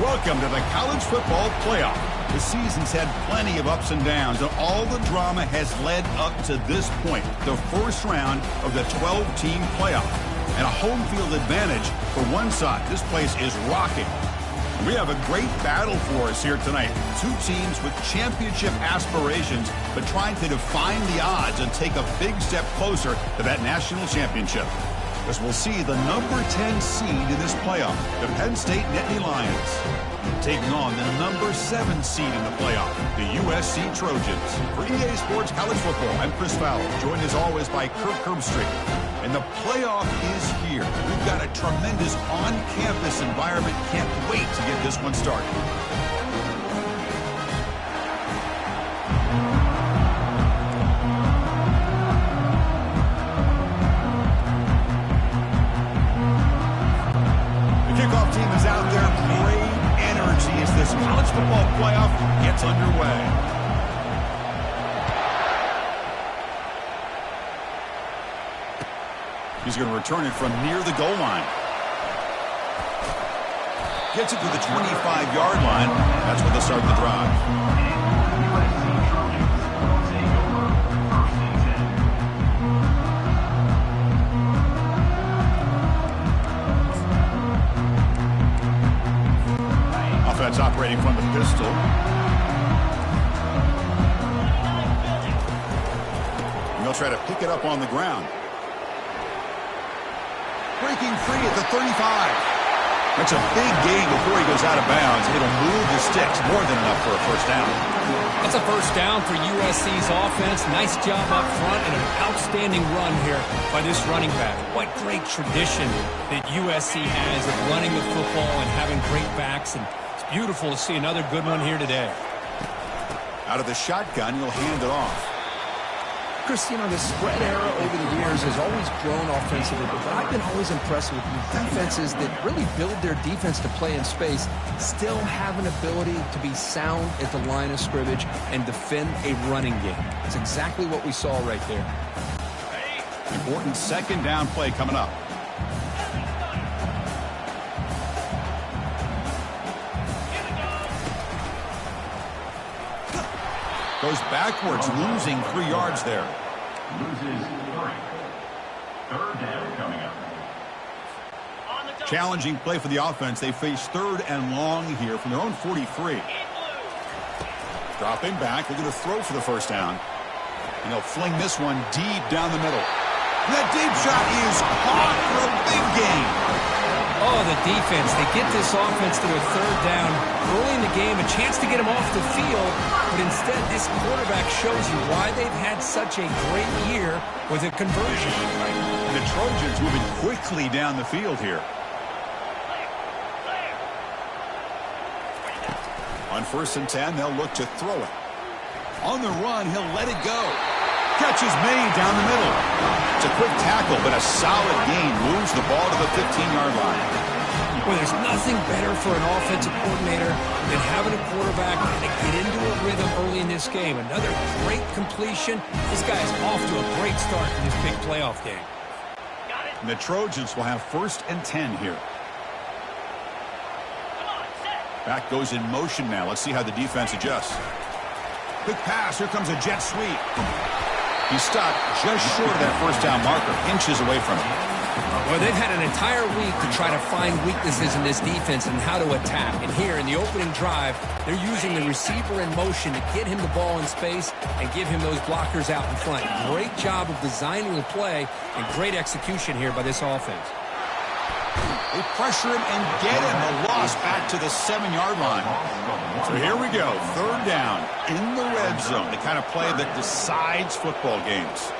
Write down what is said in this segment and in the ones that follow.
Welcome to the College Football Playoff. The season's had plenty of ups and downs, and all the drama has led up to this point, the first round of the 12-team playoff. And a home field advantage for one side. This place is rocking. We have a great battle for us here tonight. Two teams with championship aspirations, but trying to define the odds and take a big step closer to that national championship. As we'll see the number 10 seed in this playoff, the Penn State Nittany Lions, taking on the number 7 seed in the playoff, the USC Trojans. For EA Sports College Football, I'm Chris Fowler, joined as always by Kirk Herbstreit. And the playoff is here. We've got a tremendous on-campus environment. Can't wait to get this one started. Team is out there. Great energy as this college football playoff gets underway. He's going to return it from near the goal line. Gets it to the 25-yard line. That's where they'll start the drive. Offense operating from the pistol. And they'll try to pick it up on the ground. Breaking free at the 35. That's a big gain before he goes out of bounds. It'll move the sticks more than enough for a first down. That's a first down for USC's offense. Nice job up front and an outstanding run here by this running back. What great tradition that USC has of running the football and having great backs, and it's beautiful to see another good one here today. Out of the shotgun, he'll hand it off. Chris, you know, the spread era over the years has always grown offensively, but I've been always impressed with defenses that really build their defense to play in space, still have an ability to be sound at the line of scrimmage and defend a running game. It's exactly what we saw right there. Important second down play coming up. Goes backwards, losing 3 yards there. Loses 3. Third down coming up. Challenging play for the offense. They face 3rd and long here from their own 43. Dropping back, looking to throw for the first down. And they'll fling this one deep down the middle. And that deep shot is caught for a big gain. Oh, the defense. They get this offense to their 3rd down early in the game, a chance to get them off the field, but instead this quarterback shows you why they've had such a great year with a conversion. And the Trojans moving quickly down the field here. On 1st and 10, they'll look to throw it. On the run, he'll let it go. Catch is made down the middle. It's a quick tackle, but a solid gain moves the ball to the 15-yard line. Well, there's nothing better for an offensive coordinator than having a quarterback to get into a rhythm early in this game. Another great completion. This guy's off to a great start in this big playoff game. And the Trojans will have 1st and 10 here. Back goes in motion now. Let's see how the defense adjusts. Quick pass. Here comes a jet sweep. He's stopped just short of that first down marker, inches away from it. Well, they've had an entire week to try to find weaknesses in this defense and how to attack. And here in the opening drive, they're using the receiver in motion to get him the ball in space and give him those blockers out in front. Great job of designing the play and great execution here by this offense. They pressure him and get him. A loss back to the 7-yard line. So here we go. 3rd down in the red zone. The kind of play that decides football games.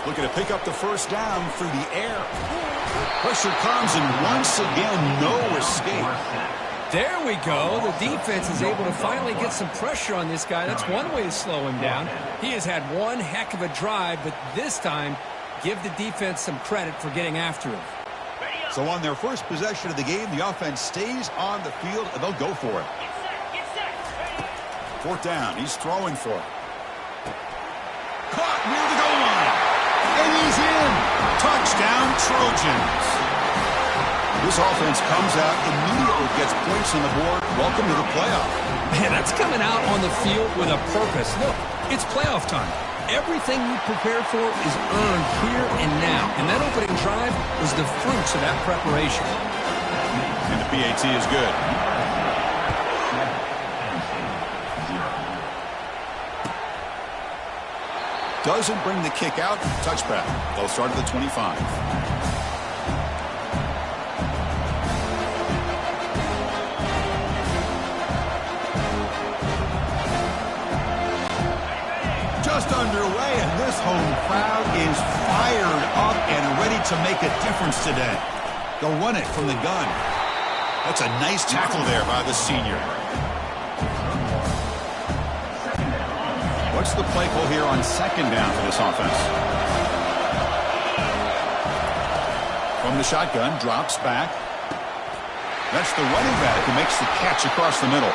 Looking to pick up the first down through the air. Pressure comes, and once again, no escape. There we go. The defense is able to finally get some pressure on this guy. That's one way to slow him down. He has had one heck of a drive, but this time, give the defense some credit for getting after him. So on their first possession of the game, the offense stays on the field, and they'll go for it. 4th down. He's throwing for it. Caught near the goal line. And he's in. Touchdown, Trojans. This offense comes out, immediately gets points on the board. Welcome to the playoff. Man, that's coming out on the field with a purpose. Look, it's playoff time. Everything you prepare for is earned here and now. And that opening drive was the fruits of that preparation. And the PAT is good. Doesn't bring the kick out. Touchback. They'll start at the 25. Just underway, and this home crowd is fired up and ready to make a difference today. They'll run it from the gun. That's a nice tackle there by the senior. What's the play call here on second down for this offense? From the shotgun, drops back. That's the running back who makes the catch across the middle.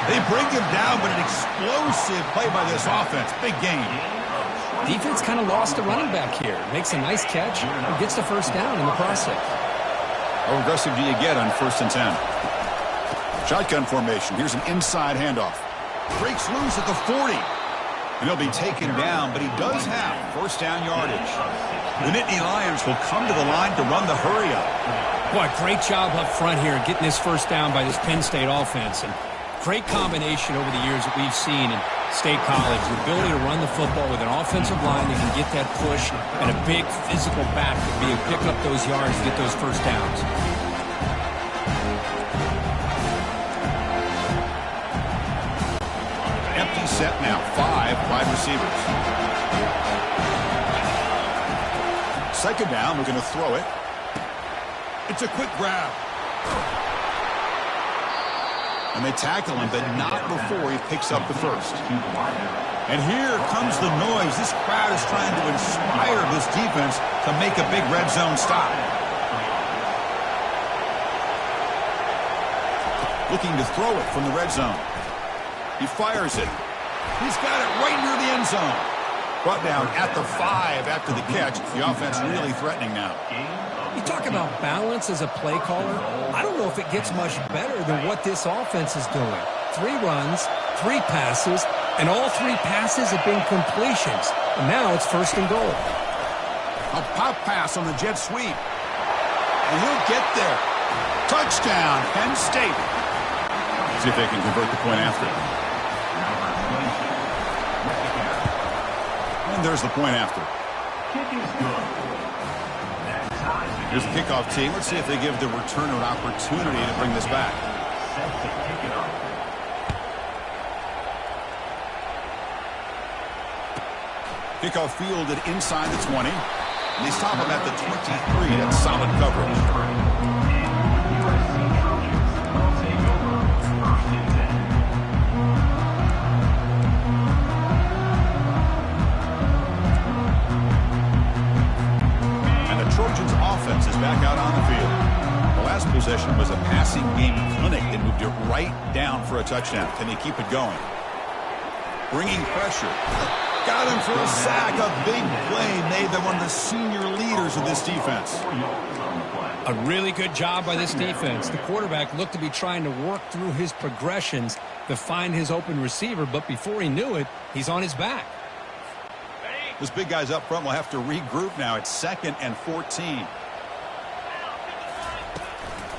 They bring him down, but an explosive play by this offense. Big game. Defense kind of lost the running back here. Makes a nice catch and gets the first down in the process. How aggressive do you get on 1st and 10? Shotgun formation. Here's an inside handoff. Breaks loose at the 40. And he'll be taken down, but he does have first down yardage. The Nittany Lions will come to the line to run the hurry up. Boy, great job up front here getting this first down by this Penn State offense. And great combination over the years that we've seen in State College. The ability to run the football with an offensive line that can get that push and a big physical back to be able to pick up those yards and get those first downs. Empty set now. 5 wide receivers. Second down. We're going to throw it. It's a quick grab. And they tackle him, but not before he picks up the first. And here comes the noise. This crowd is trying to inspire this defense to make a big red zone stop. Looking to throw it from the red zone. He fires it. He's got it right near the end zone. Brought down at the 5 after the catch. The offense really threatening now. You talk about balance as a play caller. I don't know if it gets much better than what this offense is doing. 3 runs, 3 passes, and all 3 passes have been completions. And now it's first and goal. A pop pass on the jet sweep. And he'll get there. Touchdown, Penn State. See if they can convert the point after. And there's the point after. Here's the kickoff team. Let's see if they give the returner an opportunity to bring this back. Kickoff fielded inside the 20. And they stop him at the 23. That's solid coverage. Trojans offense is back out on the field. The last possession was a passing game clinic that moved it right down for a touchdown. Can they keep it going? Bringing pressure. Got him for a sack. A big play made by one of the senior leaders of this defense. A really good job by this defense. The quarterback looked to be trying to work through his progressions to find his open receiver, but before he knew it, he's on his back. This big guy's up front will have to regroup now. It's 2nd and 14.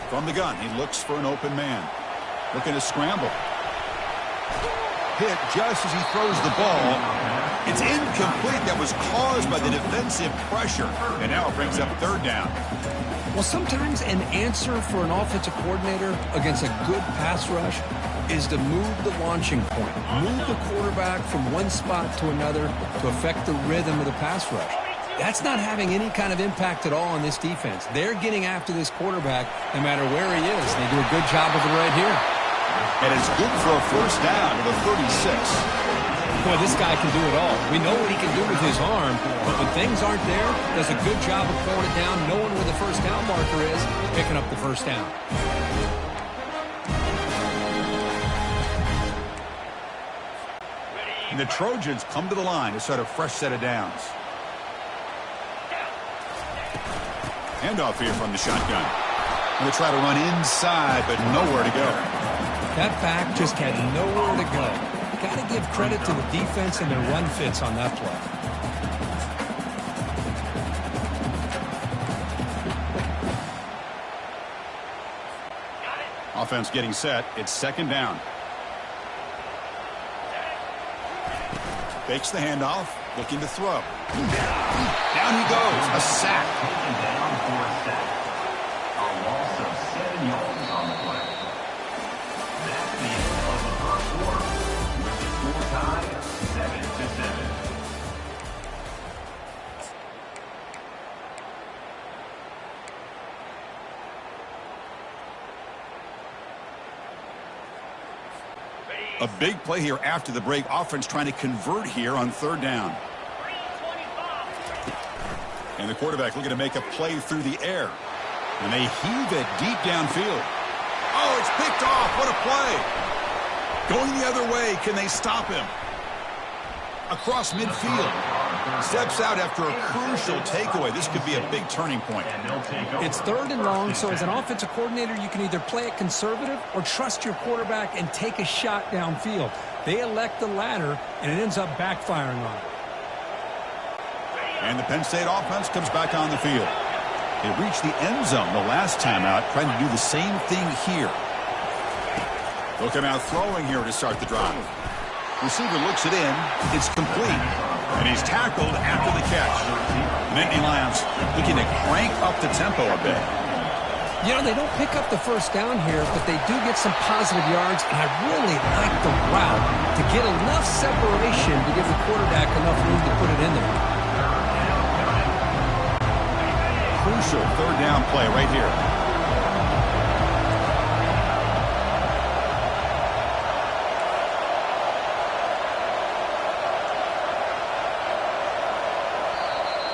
From the gun, he looks for an open man. Looking to scramble. Hit just as he throws the ball. It's incomplete. That was caused by the defensive pressure. And now it brings up 3rd down. Well, sometimes an answer for an offensive coordinator against a good pass rush is to move the launching point, move the quarterback from one spot to another to affect the rhythm of the pass rush. That's not having any kind of impact at all on this defense. They're getting after this quarterback no matter where he is. They do a good job of it right here. And it's good for a first down to the 36. Boy, this guy can do it all. We know what he can do with his arm, but when things aren't there, does a good job of pulling it down, knowing where the first down marker is, picking up the first down. And the Trojans come to the line to start a fresh set of downs. Handoff here from the shotgun. And they try to run inside, but nowhere to go. That back just had nowhere to go. Got to give credit to the defense and their run fits on that play. Offense getting set. It's second down. Fakes the handoff. Looking to throw. Down he goes. A sack. Taken down for a sack. A loss of 7 yards on the play. That's the end of the first quarter. With the score tied 7-7. A big play here after the break. Offense trying to convert here on third down. And the quarterback looking to make a play through the air. And they heave it deep downfield. Oh, it's picked off. What a play. Going the other way. Can they stop him? Across midfield. Steps out after a crucial takeaway. This could be a big turning point. It's third and long, so as an offensive coordinator, you can either play it conservative or trust your quarterback and take a shot downfield. They elect the latter, and it ends up backfiring on them. And the Penn State offense comes back on the field. They reached the end zone the last time out, trying to do the same thing here. Looking out throwing here to start the drive. Receiver looks it in. It's complete. And he's tackled after the catch. Nittany Lions looking to crank up the tempo a bit. You know, they don't pick up the first down here, but they do get some positive yards, and I really like the route to get enough separation to give the quarterback enough room to put it in there. Crucial third down play right here.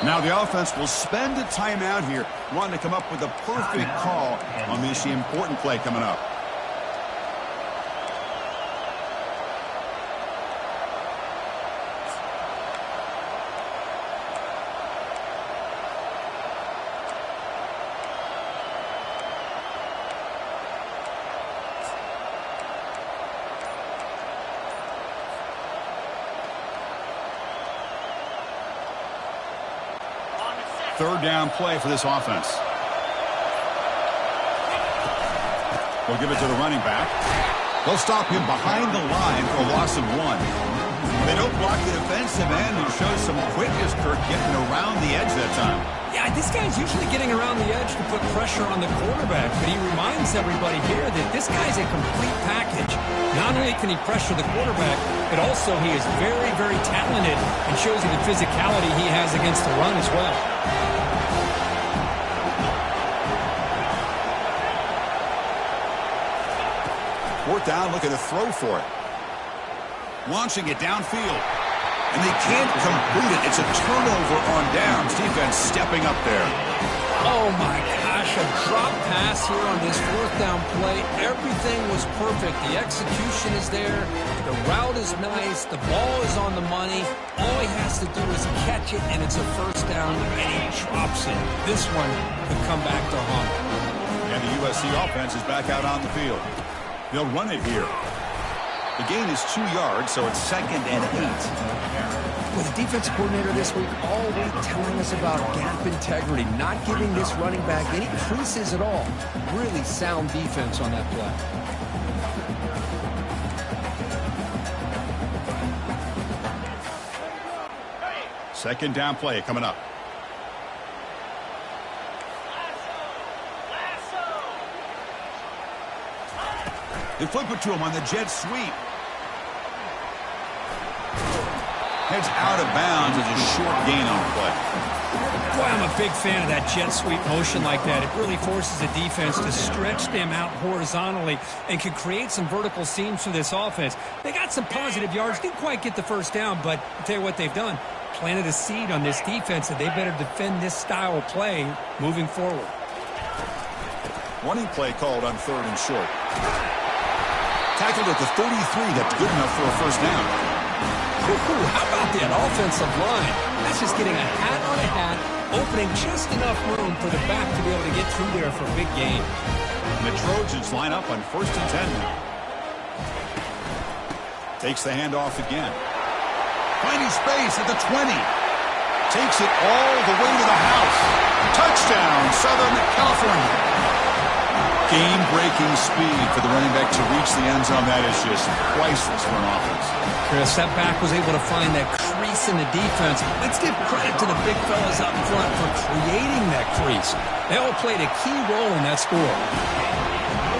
Now the offense will spend a timeout here, wanting to come up with a perfect call on this important play coming up. Third down play for this offense. They'll give it to the running back. They'll stop him behind the line for a loss of 1. They don't block the defensive end, who shows some quickness, Kirk, getting around the edge that time. Yeah, this guy's usually getting around the edge to put pressure on the quarterback, but he reminds everybody here that this guy's a complete package. Not only can he pressure the quarterback, but also he is very, very talented and shows you the physicality he has against the run as well. Fourth down, looking to throw for it. Launching it downfield. And they can't complete it. It's a turnover on downs. Defense stepping up there. Oh, my gosh. A drop pass here on this fourth down play. Everything was perfect. The execution is there. The route is nice. The ball is on the money. All he has to do is catch it, and it's a first down, and he drops it. This one could come back to haunt. And the USC offense is back out on the field. They'll run it here. The gain is 2 yards, so it's 2nd and 8. With the defense coordinator this week all week telling us about gap integrity, not giving this running back any creases at all. Really sound defense on that play. Second down play coming up. They flip it to him on the jet sweep. Heads out of bounds as a short gain on the play. Boy, I'm a big fan of that jet sweep motion like that. It really forces the defense to stretch them out horizontally and can create some vertical seams for this offense. They got some positive yards. Didn't quite get the first down, but I'll tell you what they've done. Planted a seed on this defense, and they better defend this style of play moving forward. Running play called on third and short. Tackled at the 33. That's good enough for a first down. How about that offensive line? That's just getting a hat on a hat opening just enough room for the back to be able to get through there for a big gain. And the Trojans line up on 1st and 10 now. Takes the handoff again. Finding space at the 20. Takes it all the way to the house. Touchdown, Southern California. Game-breaking speed for the running back to reach the end zone. That is just priceless for an offense. Chris, that back was able to find that crease in the defense. Let's give credit to the big fellas up front for creating that crease. They all played a key role in that score.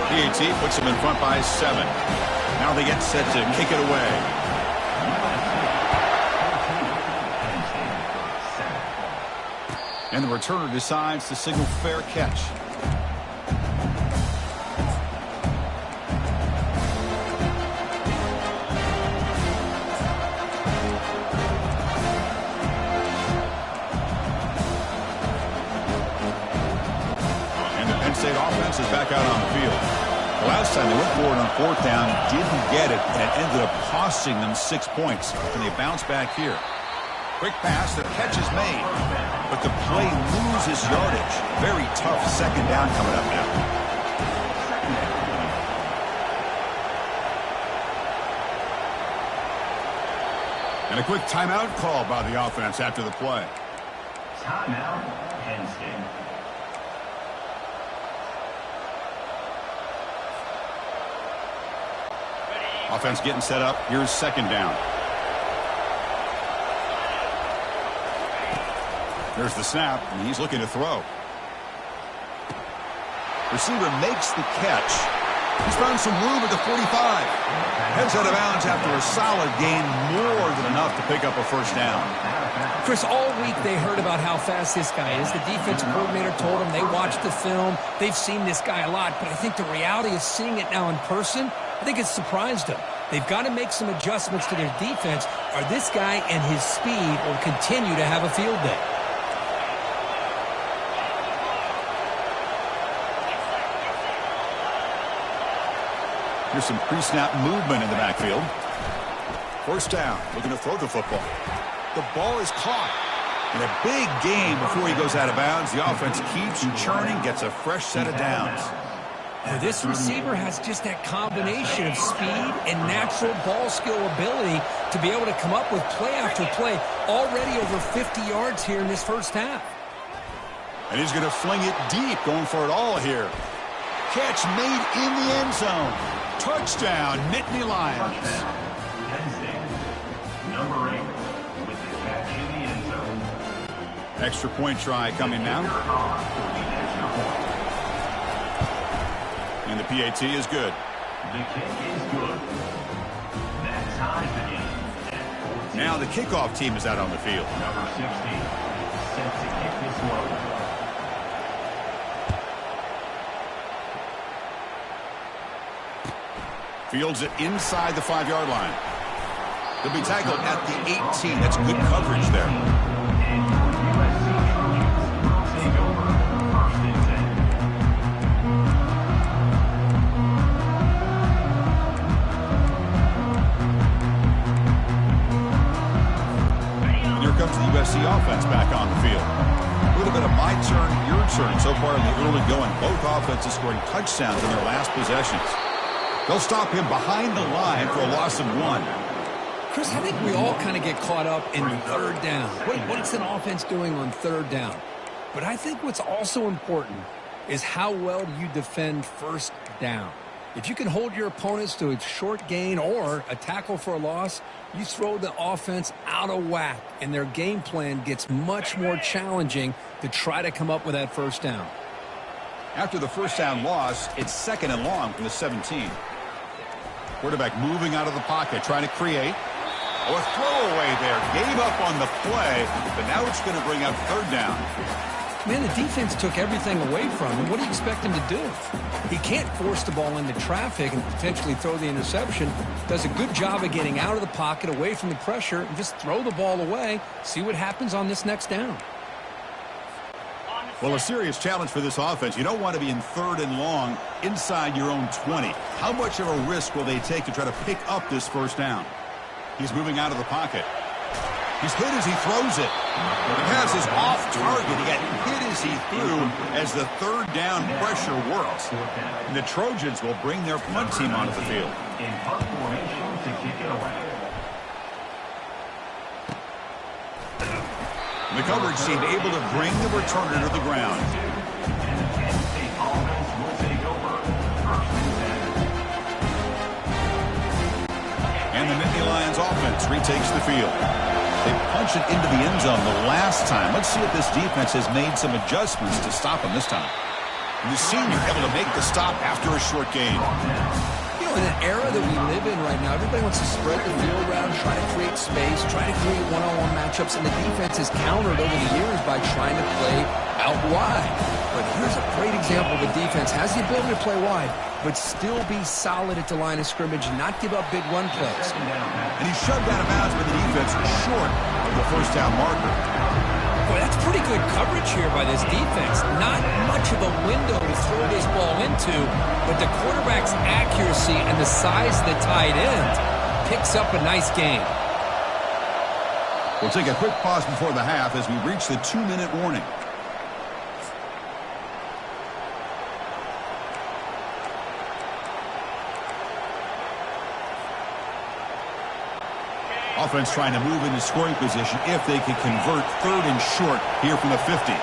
PAT puts them in front by 7. Now they get set to kick it away. And the returner decides to signal fair catch. State offense is back out on the field. The last time they went forward on 4th down, didn't get it, and it ended up costing them 6 points. And they bounce back here. Quick pass, the catch is made, but the play loses yardage. Very tough 2nd down coming up now. And a quick timeout call by the offense after the play. Timeout, Penn State. Offense getting set up. Here's 2nd down. There's the snap, and he's looking to throw. Receiver makes the catch. He's found some room at the 45. Heads out of bounds after a solid gain, more than enough to pick up a 1st down. Chris, all week they heard about how fast this guy is. The defensive coordinator told them they watched the film. They've seen this guy a lot, but I think the reality of seeing it now in person, I think it's surprised them. They've got to make some adjustments to their defense, or this guy and his speed will continue to have a field day. Here's some pre-snap movement in the backfield. 1st down, looking to throw the football. The ball is caught. In a big game before he goes out of bounds, the offense keeps churning, gets a fresh set of downs. Now, this receiver has just that combination of speed and natural ball skill ability to be able to come up with play after play. Already over 50 yards here in this 1st half. And he's going to fling it deep, going for it all here. Catch made in the end zone. Touchdown, Nittany Lions. Penn State, number 8, with the catch in the end zone. Extra point try coming now. And the PAT is good. The kick is good. That ties the game at 14. Now the kickoff team is out on the field. Number 16, set to kick this one. Fields it inside the 5-yard line. He'll be tackled at the 18. That's good coverage there. And your USC Trojans take over 1st and 10. And here comes the USC offense back on the field. A little bit of my turn, your turn so far in the early going. Both offenses scoring touchdowns in their last possessions. They'll stop him behind the line for a loss of 1. Chris, I think we all kind of get caught up in 3rd down. What's an offense doing on 3rd down? But I think what's also important is how well do you defend 1st down. If you can hold your opponents to a short gain or a tackle for a loss, you throw the offense out of whack, and their game plan gets much more challenging to try to come up with that 1st down. After the 1st down loss, it's 2nd and long from the 17. Quarterback moving out of the pocket, trying to create. Oh, a throwaway there. Gave up on the play, but now it's going to bring up 3rd down. Man, the defense took everything away from him. What do you expect him to do? He can't force the ball into traffic and potentially throw the interception. Does a good job of getting out of the pocket, away from the pressure, and just throw the ball away. See what happens on this next down. Well, a serious challenge for this offense. You don't want to be in 3rd and long inside your own 20. How much of a risk will they take to try to pick up this 1st down? He's moving out of the pocket. He's hit as he throws it. The pass is off target. He got hit as he threw as the third down pressure works. And the Trojans will bring their punt team onto the field. In punt formation to kick it away. The coverage team able to bring the returner to the ground. And the Kansas State offense will take over. First and 10. And the Nittany Lions offense retakes the field. They punch it into the end zone the last time. Let's see if this defense has made some adjustments to stop them this time. And the senior able to make the stop after a short gain. You know, in an era that we live in right now, everybody wants to spread the field around, try to create space, try to create one-on-one matchups, and the defense is countered over the years by trying to play out wide. But here's a great example. The defense has the ability to play wide, but still be solid at the line of scrimmage and not give up big run plays. And he shoved out of bounds by the defense short of the first down marker. Boy, that's pretty good coverage here by this defense. Not much of a window to throw this ball into, but the quarterback's accuracy and the size of the tight end picks up a nice gain. We'll take a quick pause before the half as we reach the 2-minute warning. Offense trying to move into scoring position if they can convert third and short here from the 50.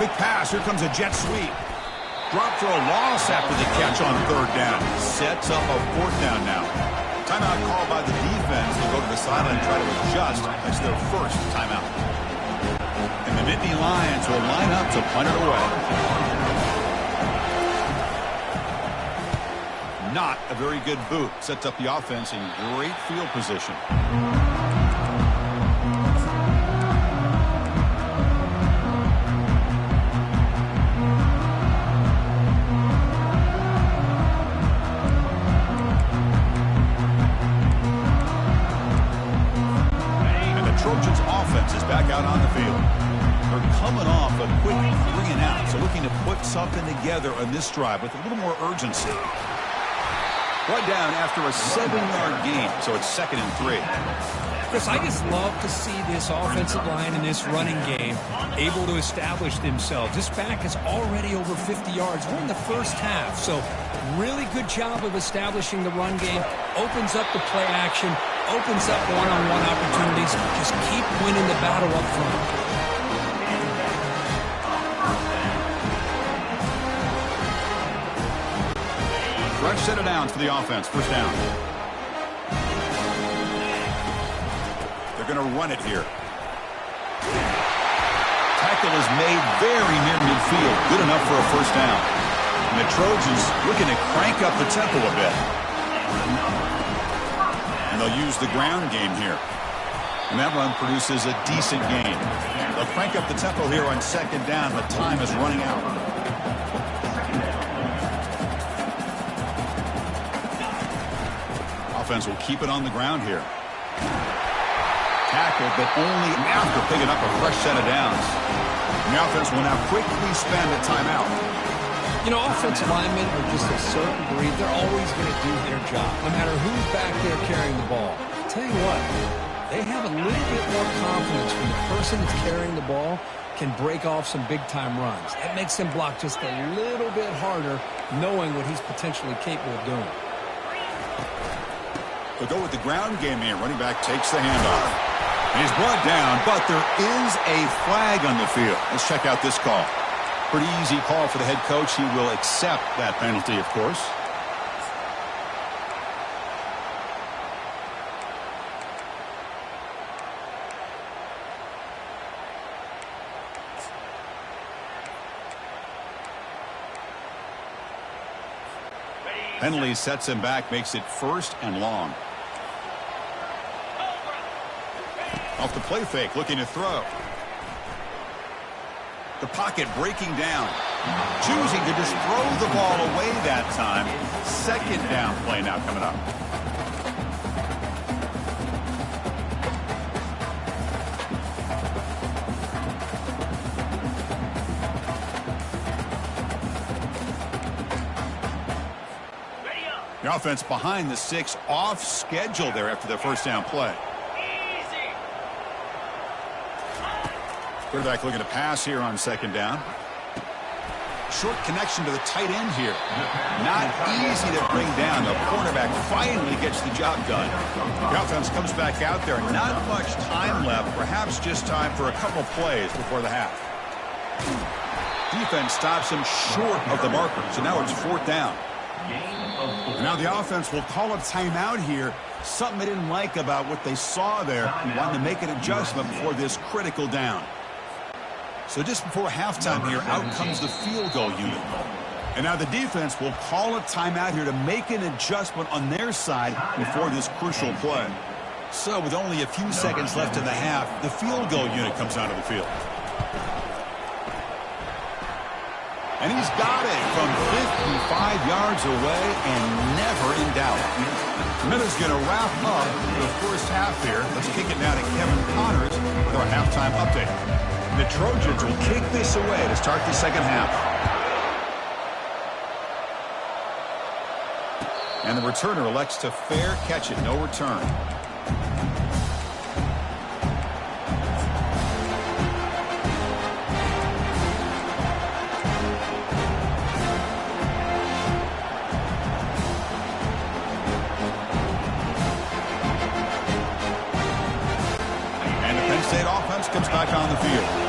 Big pass. Here comes a jet sweep. Drop for a loss after the catch on third down. Sets up a fourth down now. Timeout called by the defense. They'll go to the sideline and try to adjust. That's their first timeout. And the Nittany Lions will line up to punt it away. Not a very good boot. Sets up the offense in great field position. And the Trojans offense is back out on the field. They're coming off a quick 3 and out, so looking to put something together on this drive with a little more urgency. One down after a 7-yard gain, so it's 2nd and 3. Chris, I just love to see this offensive line in this running game able to establish themselves. This back is already over 50 yards. We're in the first half, so really good job of establishing the run game. Opens up the play action, opens up one-on-one opportunities. Just keep winning the battle up front. Fresh set of downs for the offense. First down. They're going to run it here. Tackle is made very near midfield. Good enough for a first down. And the Trojans looking to crank up the tempo a bit. And they'll use the ground game here. And that run produces a decent gain. They'll crank up the tempo here on 2nd down, but time is running out. Offense will keep it on the ground here. Tackle, but only after picking up a fresh set of downs. And the offense will now quickly spend a timeout. You know, offensive linemen are just a certain breed. They're always going to do their job, no matter who's back there carrying the ball. I'll tell you what, they have a little bit more confidence when the person that's carrying the ball can break off some big-time runs. That makes them block just a little bit harder, knowing what he's potentially capable of doing. They'll go with the ground game here. Running back takes the handoff. And he's brought down, but there is a flag on the field. Let's check out this call. Pretty easy call for the head coach. He will accept that penalty, of course. Penalty sets him back, makes it 1st and long. Off the play fake, looking to throw. The pocket breaking down. Choosing to just throw the ball away that time. 2nd down play now coming up. The offense behind the 6, off schedule there after the first down play. Quarterback looking to pass here on second down. Short connection to the tight end here. Not easy to bring down. The cornerback finally gets the job done. The offense comes back out there. Not much time left. Perhaps just time for a couple plays before the half. Defense stops him short of the marker. So now it's fourth down. Now the offense will call a timeout here. Something they didn't like about what they saw there. Wanting to make an adjustment before this critical down. So just before halftime here, out comes the field goal unit. And now the defense will call a timeout here to make an adjustment on their side before this crucial play. So with only a few seconds left in the half, the field goal unit comes onto the field. And he's got it from 55 yards away and never in doubt. Miller's going to wrap up the first half here. Let's kick it now to Kevin Connors with our halftime update. The Trojans will kick this away to start the second half. And the returner elects to fair catch it. No return. And the Penn State offense comes back on the field.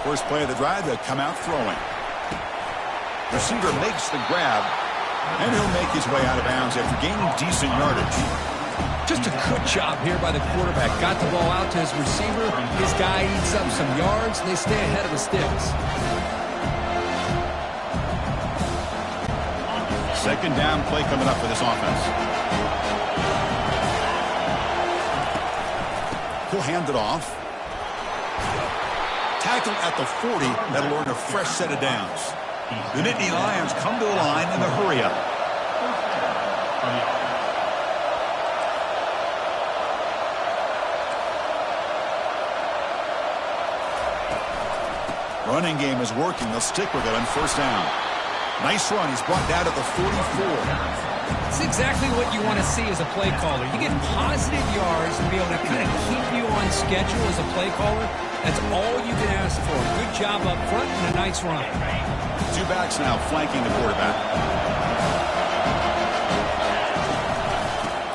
First play of the drive, they'll come out throwing. Receiver makes the grab, and he'll make his way out of bounds after gaining decent yardage. Just a good job here by the quarterback. Got the ball out to his receiver. His guy eats up some yards, and they stay ahead of the sticks. Second down play coming up for this offense. He'll hand it off. Tackle at the 40. That'll earn a fresh set of downs. The Nittany Lions come to the line in a hurry-up. Running game is working. They'll stick with it on first down. Nice run. He's brought down at the 44. It's exactly what you want to see as a play caller. You get positive yards and be able to kind of keep you on schedule as a play caller. That's all you can ask for. Good job up front and a nice run. Two backs now flanking the quarterback.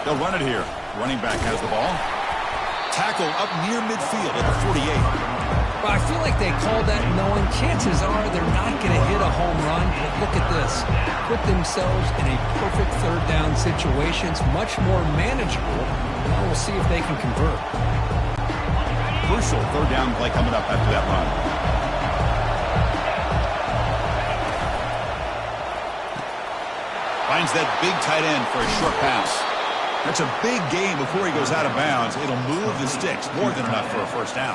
They'll run it here. Running back has the ball. Tackle up near midfield at the 48. Well, I feel like they called that knowing chances are they're not going to hit a home run. But look at this. Put themselves in a perfect third down situation. It's much more manageable. Now we'll see if they can convert. Crucial third down play coming up after that run. Finds that big tight end for a short pass. That's a big gain before he goes out of bounds. It'll move the sticks more than enough for a first down.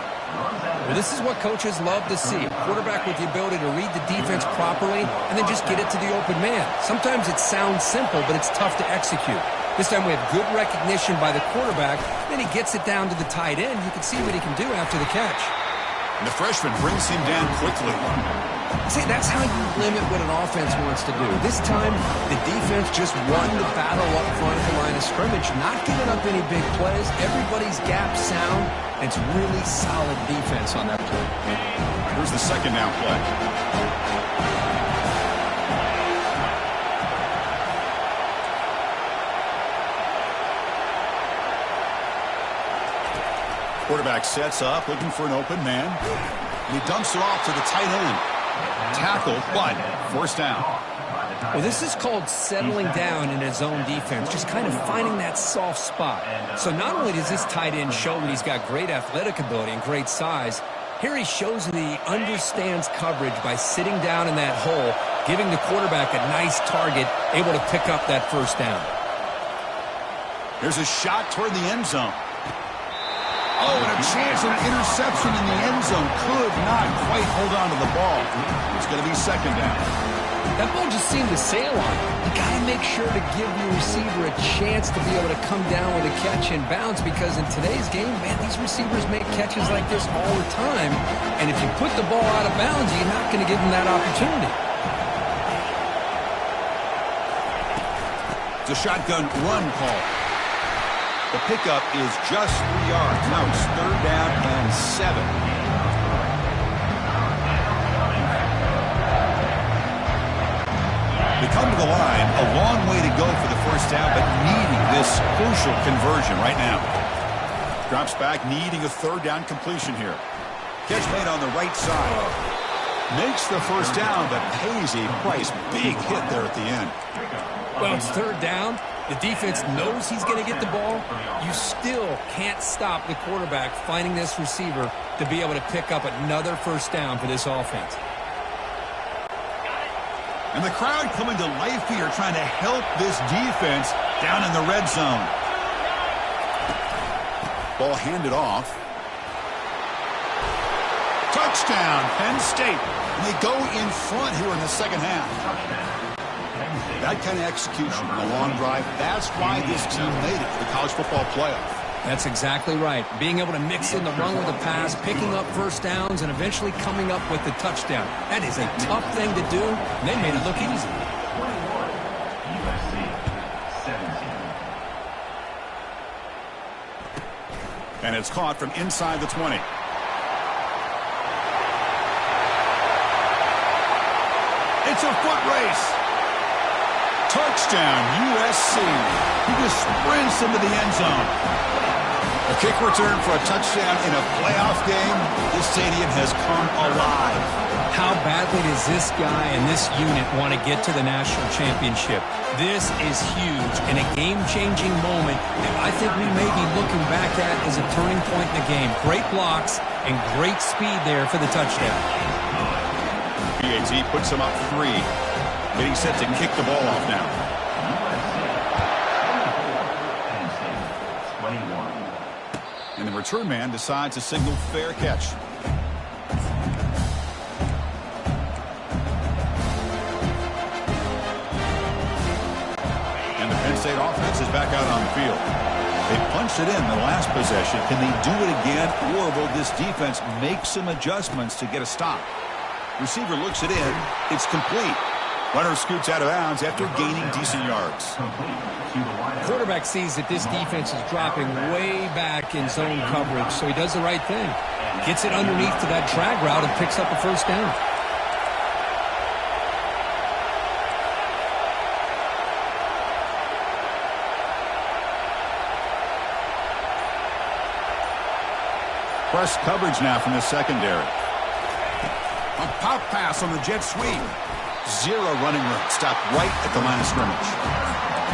Well, this is what coaches love to see. A quarterback with the ability to read the defense properly and then just get it to the open man. Sometimes it sounds simple, but it's tough to execute. This time we have good recognition by the quarterback. Then he gets it down to the tight end. You can see what he can do after the catch. And the freshman brings him down quickly. See, that's how you limit what an offense wants to do. This time, the defense just won the battle up front of the line of scrimmage, not giving up any big plays. Everybody's gap sound. It's really solid defense on that play. Here's the second down play. Quarterback sets up, looking for an open man. And he dumps it off to the tight end. Tackle, but first down. Well, this is called settling down in his own defense, just kind of finding that soft spot. So not only does this tight end show that he's got great athletic ability and great size, here he shows that he understands coverage by sitting down in that hole, giving the quarterback a nice target, able to pick up that first down. Here's a shot toward the end zone. Oh, and a chance of an interception in the end zone. Could not quite hold on to the ball. It's going to be second down. That ball doesn't just seem to sail on it. You got to make sure to give your receiver a chance to be able to come down with a catch and bounce, because in today's game, man, these receivers make catches like this all the time. And if you put the ball out of bounds, you're not going to give them that opportunity. It's a shotgun run call. The pickup is just 3 yards. Now it's 3rd down and 7. They come to the line, a long way to go for the first down, but needing this crucial conversion right now. Drops back, needing a 3rd down completion here. Catch made on the right side. Makes the first down, but pays a price. Big hit there at the end. Well, it's 3rd down. The defense knows he's going to get the ball. You still can't stop the quarterback finding this receiver to be able to pick up another first down for this offense. And the crowd coming to life here, trying to help this defense down in the red zone. Ball handed off. Touchdown, Penn State. And they go in front here in the second half. That kind of execution, a long drive, that's why this team made it to the college football playoff. That's exactly right. Being able to mix in the run with the pass, picking up first downs, and eventually coming up with the touchdown. That is a tough thing to do, and they made it look easy. USC 17. And it's caught from inside the 20. It's a foot race. Touchdown, USC. He just sprints into the end zone. A kick return for a touchdown in a playoff game. This stadium has come alive. How badly does this guy and this unit want to get to the national championship? This is huge and a game-changing moment that I think we may be looking back at as a turning point in the game. Great blocks and great speed there for the touchdown. PAT puts him up 3. Getting set to kick the ball off now. And the return man decides to signal fair catch. And the Penn State offense is back out on the field. They punched it in the last possession. Can they do it again, or will this defense make some adjustments to get a stop? Receiver looks it in. It's complete. Runner scoots out of bounds after gaining decent yards. Quarterback sees that this defense is dropping way back in zone coverage, so he does the right thing. Gets it underneath to that drag route and picks up a first down. Press coverage now from the secondary. A pop pass on the jet sweep. 0 running room. Stopped right at the line of scrimmage.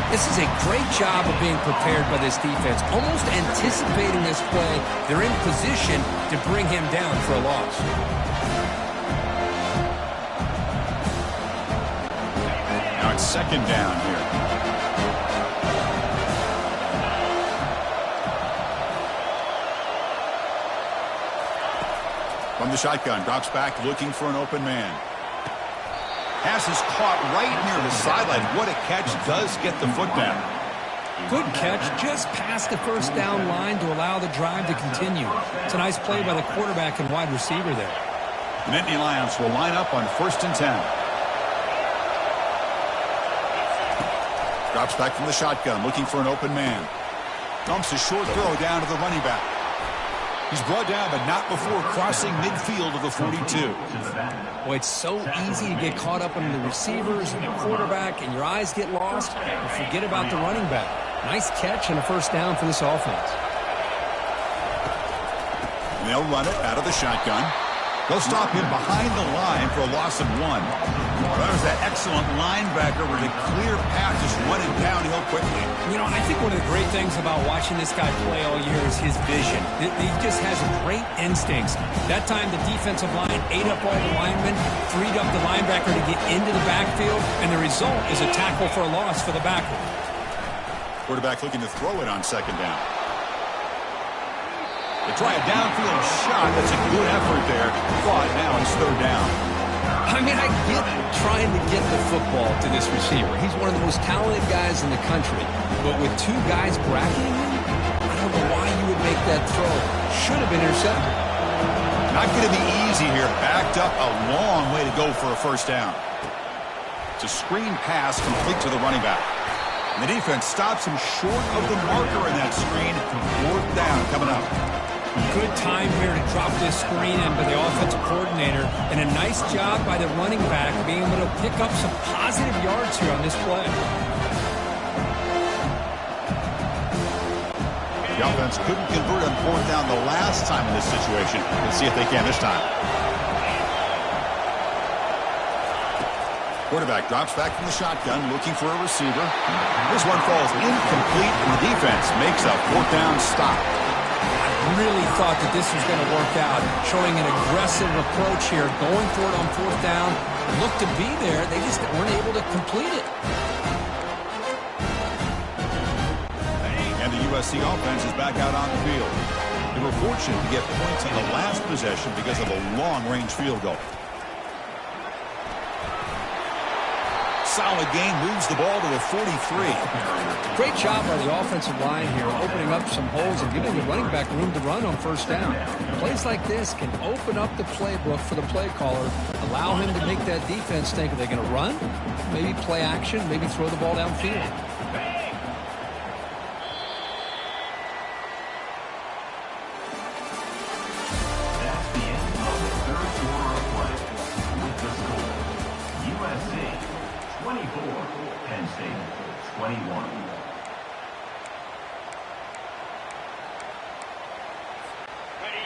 This is a great job of being prepared by this defense. Almost anticipating this play, they're in position to bring him down for a loss. Now it's 2nd down here. From the shotgun, drops back looking for an open man. Pass is caught right near the sideline. What a catch. Does get the foot down. Good catch just past the first down line to allow the drive to continue. It's a nice play by the quarterback and wide receiver there. The Nittany Lions will line up on 1st and 10. Drops back from the shotgun looking for an open man. Dumps a short throw down to the running back. He's brought down, but not before crossing midfield of the 42. Boy, it's so easy to get caught up in the receivers and the quarterback, and your eyes get lost. You forget about the running back. Nice catch and a first down for this offense. And they'll run it out of the shotgun. They'll stop him behind the line for a loss of 1. That was that excellent linebacker with a clear path just running downhill quickly. You know, I think one of the great things about watching this guy play all year is his vision. He just has great instincts. That time the defensive line ate up all the linemen, freed up the linebacker to get into the backfield, and the result is a tackle for a loss for the backer. Quarterback looking to throw it on 2nd down. They try a downfield shot. That's a good effort there. Caught. Now it's 3rd down. I mean, I get trying to get the football to this receiver. He's one of the most talented guys in the country. But with two guys bracketing him, I don't know why you would make that throw. Should have been intercepted. Not going to be easy here. Backed up a long way to go for a first down. It's a screen pass complete to the running back. And the defense stops him short of the marker in that screen. Fourth down coming up. Good time here to drop this screen in by the offensive coordinator. And a nice job by the running back being able to pick up some positive yards here on this play. The offense couldn't convert on fourth down the last time in this situation. Let's see if they can this time. Quarterback drops back from the shotgun, looking for a receiver. This one falls incomplete, and the defense makes a fourth down stop. I really thought that this was going to work out, showing an aggressive approach here, going for it on fourth down. Looked to be there. They just weren't able to complete it. And the USC offense is back out on the field. They were fortunate to get points on the last possession because of a long-range field goal. Solid gain, moves the ball to the 43. Great job by the offensive line here, opening up some holes and giving the running back room to run on first down. Plays like this can open up the playbook for the play caller, allow him to make that defense think, are they going to run? Maybe play action, maybe throw the ball downfield. That's the end of the third quarter of play. With the score, USC 24, Penn State 21.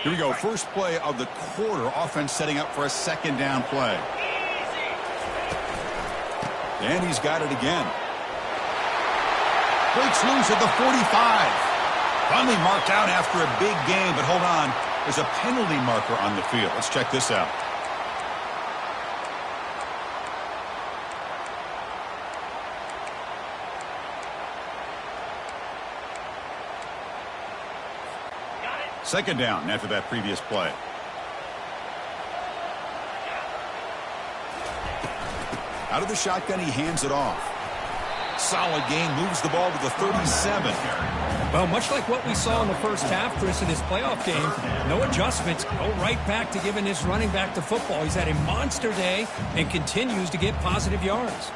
Here we go. First play of the quarter. Offense setting up for a second down play. And he's got it again. Breaks loose at the 45. Finally marked out after a big game, but hold on. There's a penalty marker on the field. Let's check this out. Second down after that previous play. Out of the shotgun, he hands it off. Solid gain, moves the ball to the 37. Well, much like what we saw in the first half, Chris, in this playoff game, no adjustments. Go right back to giving this running back the football. He's had a monster day and continues to get positive yards.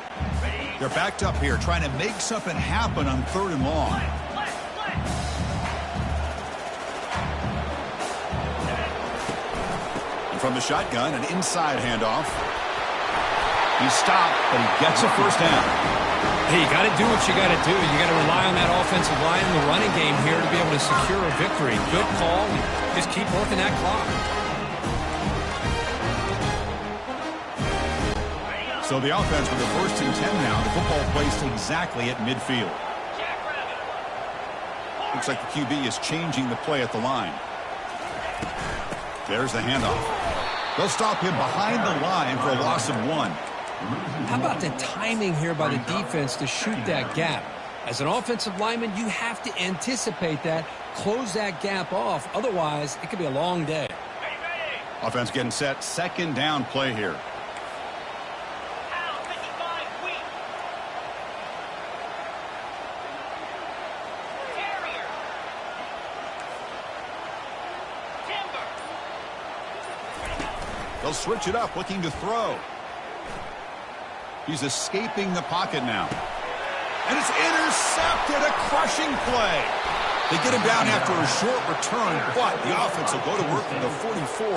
They're backed up here, trying to make something happen on third and long. And from the shotgun, an inside handoff. He's stopped, but he gets a first down. Hey, you got to do what you got to do. You got to rely on that offensive line in the running game here to be able to secure a victory. Good call. Just keep working that clock. So the offense with the first and 10 now. The football placed exactly at midfield. Looks like the QB is changing the play at the line. There's the handoff. They'll stop him behind the line for a loss of 1. How about the timing here by the defense to shoot that gap? As an offensive lineman, you have to anticipate that, close that gap off. Otherwise, it could be a long day. Offense getting set. Second down play here. They'll switch it up, looking to throw. He's escaping the pocket now. And it's intercepted, a crushing play. They get him down after a short return, but the offense will go to work from the 44.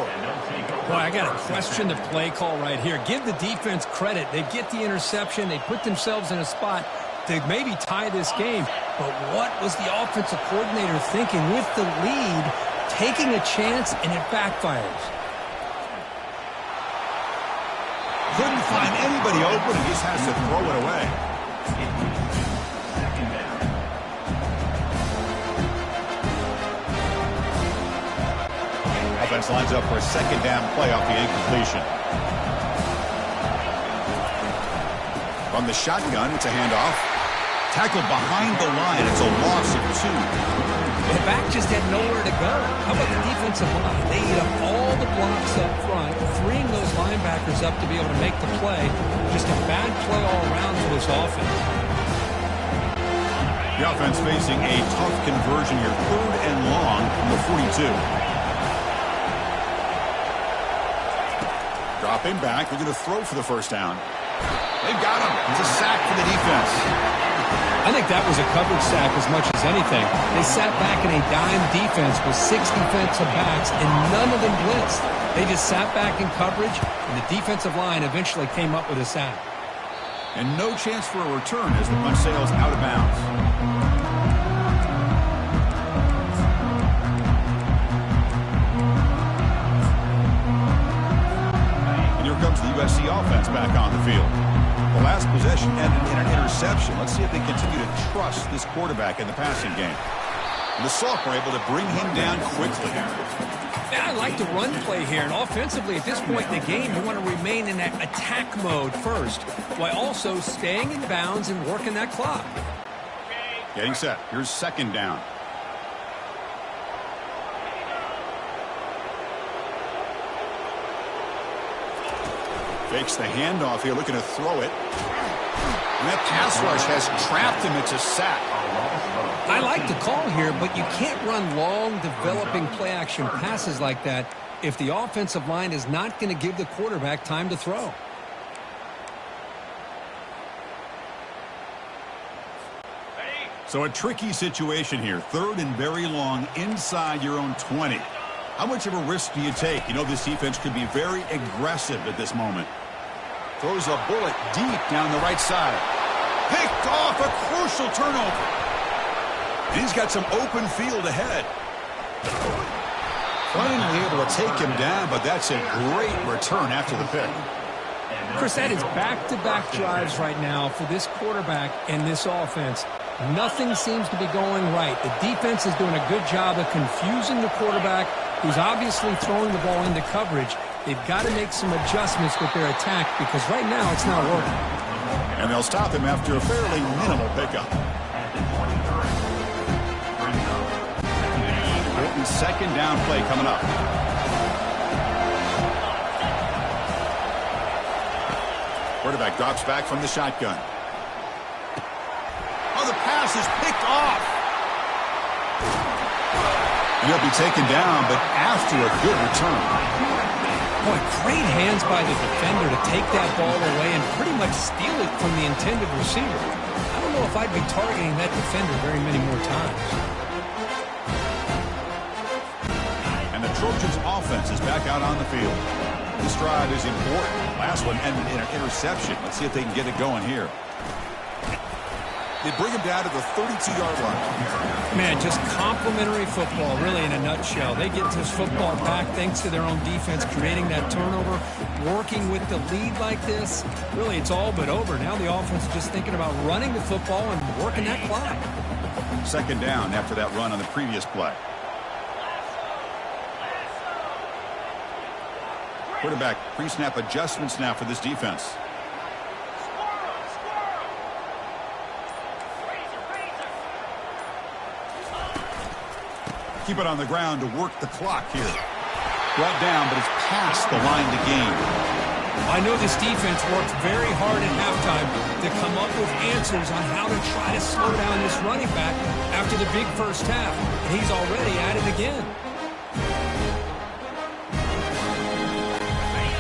Boy, I got to question the play call right here. Give the defense credit. They get the interception. They put themselves in a spot to maybe tie this game. But what was the offensive coordinator thinking with the lead, taking a chance, and it backfires? Couldn't find anybody open and just has to throw it away. Second down. Offense lines up for a second down play off the incompletion. From the shotgun, it's a handoff. Tackled behind the line. It's a loss of 2. The back just had nowhere to go. How about the defensive line? They eat up all the blocks up front, freeing those linebackers up to be able to make the play. Just a bad play all around for this offense. The offense facing a tough conversion here. 3rd and long from the 42. Dropping back. They're going to throw for the first down. They've got him. It's a sack for the defense. I think that was a coverage sack as much as anything. They sat back in a dime defense with 6 defensive backs, and none of them blitzed. They just sat back in coverage, and the defensive line eventually came up with a sack. And no chance for a return as the punt sails out of bounds. And here comes the USC offense back on the field. The last possession ended in an interception. Let's see if they continue to trust this quarterback in the passing game. And the sophomore able to bring him down quickly. Yeah, I like the run play here, and offensively at this point in the game, you want to remain in that attack mode first, while also staying in bounds and working that clock. Getting set. Here's 2nd down. Fakes the handoff here, looking to throw it. And that pass rush has trapped him. It's a sack. I like the call here, but you can't run long, developing play-action passes like that if the offensive line is not going to give the quarterback time to throw. So a tricky situation here. 3rd and very long inside your own 20. How much of a risk do you take? You know this defense could be very aggressive at this moment. Throws a bullet deep down the right side. Picked off, a crucial turnover. And he's got some open field ahead. Finally able to take him down, but that's a great return after the pick. Chris, that is back-to-back drives right now for this quarterback and this offense. Nothing seems to be going right. The defense is doing a good job of confusing the quarterback, who's obviously throwing the ball into coverage. They've got to make some adjustments with their attack because right now it's not working. And they'll stop him after a fairly minimal pickup. Important 2nd down play coming up. Quarterback drops back from the shotgun. Oh, the pass is picked off. And he'll be taken down, but after a good return. Boy, great hands by the defender to take that ball away and pretty much steal it from the intended receiver. I don't know if I'd be targeting that defender very many more times. And the Trojans' offense is back out on the field. This drive is important. Last one ended in an interception. Let's see if they can get it going here. They bring him down to the 32-yard line. Man, just complimentary football, really, in a nutshell. They get this football back thanks to their own defense, creating that turnover, working with the lead like this. Really, it's all but over. Now the offense is just thinking about running the football and working that clock. 2nd down after that run on the previous play. Quarterback pre-snap adjustments now for this defense. Keep it on the ground to work the clock here. Brought down, but it's past the line to gain. I know this defense worked very hard at halftime to come up with answers on how to try to slow down this running back after the big first half. And he's already at it again.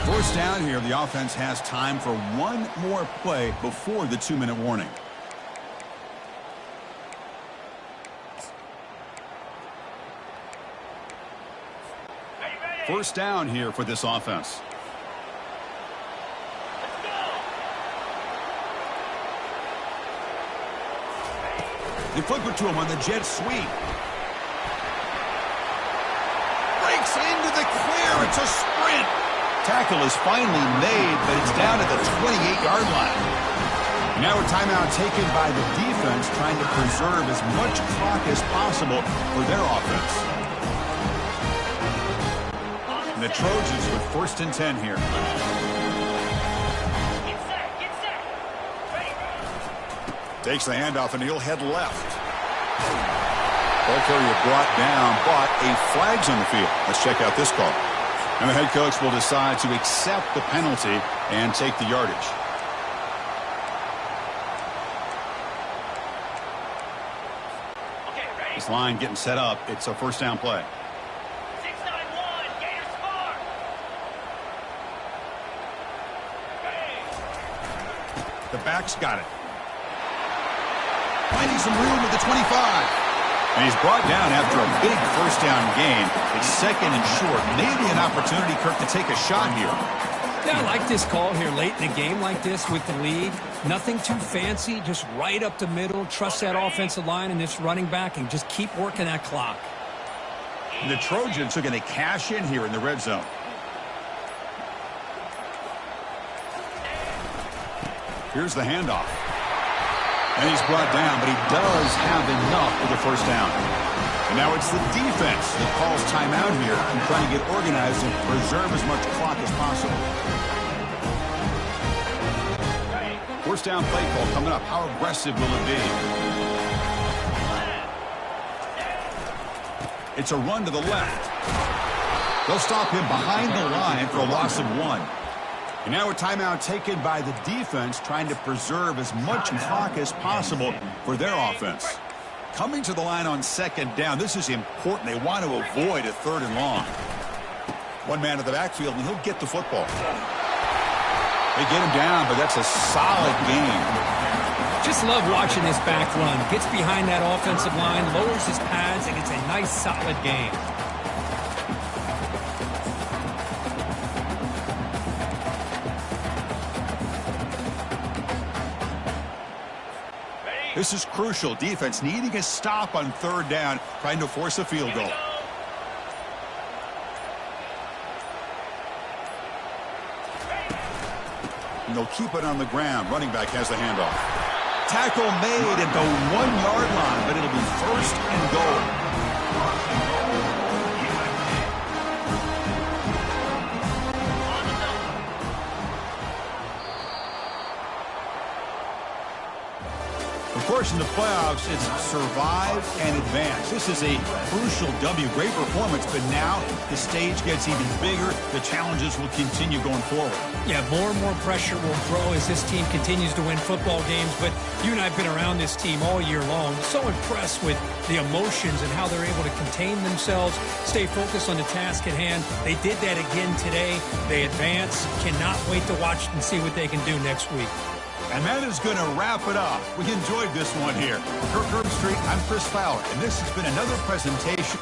First down here, the offense has time for one more play before the 2-minute warning. First down here for this offense. They flip it to him on the jet sweep. Breaks into the clear. It's a sprint. Tackle is finally made, but it's down at the 28-yard line. Now a timeout taken by the defense, trying to preserve as much clock as possible for their offense. And the Trojans with 1st and 10 here. Takes the handoff and he'll head left. Ball carrier brought down, but a flag's on the field. Let's check out this call. And the head coach will decide to accept the penalty and take the yardage. This line getting set up. It's a first down play. 6-9-1, Gators score. The back's got it. Finding some room at the 25. And he's brought down after a big first down gain. It's second and short. Maybe an opportunity, Kirk, to take a shot here. Yeah, I like this call here late in the game like this with the lead. Nothing too fancy, just right up the middle. Trust that offensive line and this running back and just keep working that clock. The Trojans are going to cash in here in the red zone. Here's the handoff. And he's brought down, but he does have enough for the first down. And now it's the defense that calls timeout here and trying to get organized and preserve as much clock as possible. First down play call coming up. How aggressive will it be? It's a run to the left. They'll stop him behind the line for a loss of 1. And now a timeout taken by the defense, trying to preserve as much clock as possible for their offense. Coming to the line on second down, this is important. They want to avoid a third and long. One man at the backfield, and he'll get the football. They get him down, but that's a solid game. Just love watching this back run. Gets behind that offensive line, lowers his pads, and it's a nice, solid game. This is crucial. Defense needing a stop on third down, trying to force a field goal. And they'll keep it on the ground. Running back has the handoff. Tackle made at the 1-yard line, but it'll be first and goal. Of course, in the playoffs, it's survive and advance. This is a crucial W. Great performance, but now the stage gets even bigger. The challenges will continue going forward. Yeah, more and more pressure will grow as this team continues to win football games. But you and I have been around this team all year long. So impressed with the emotions and how they're able to contain themselves, stay focused on the task at hand. They did that again today. They advance. Cannot wait to watch and see what they can do next week. And that is going to wrap it up. We enjoyed this one here. Kirk Herbstreit, I'm Chris Fowler, and this has been another presentation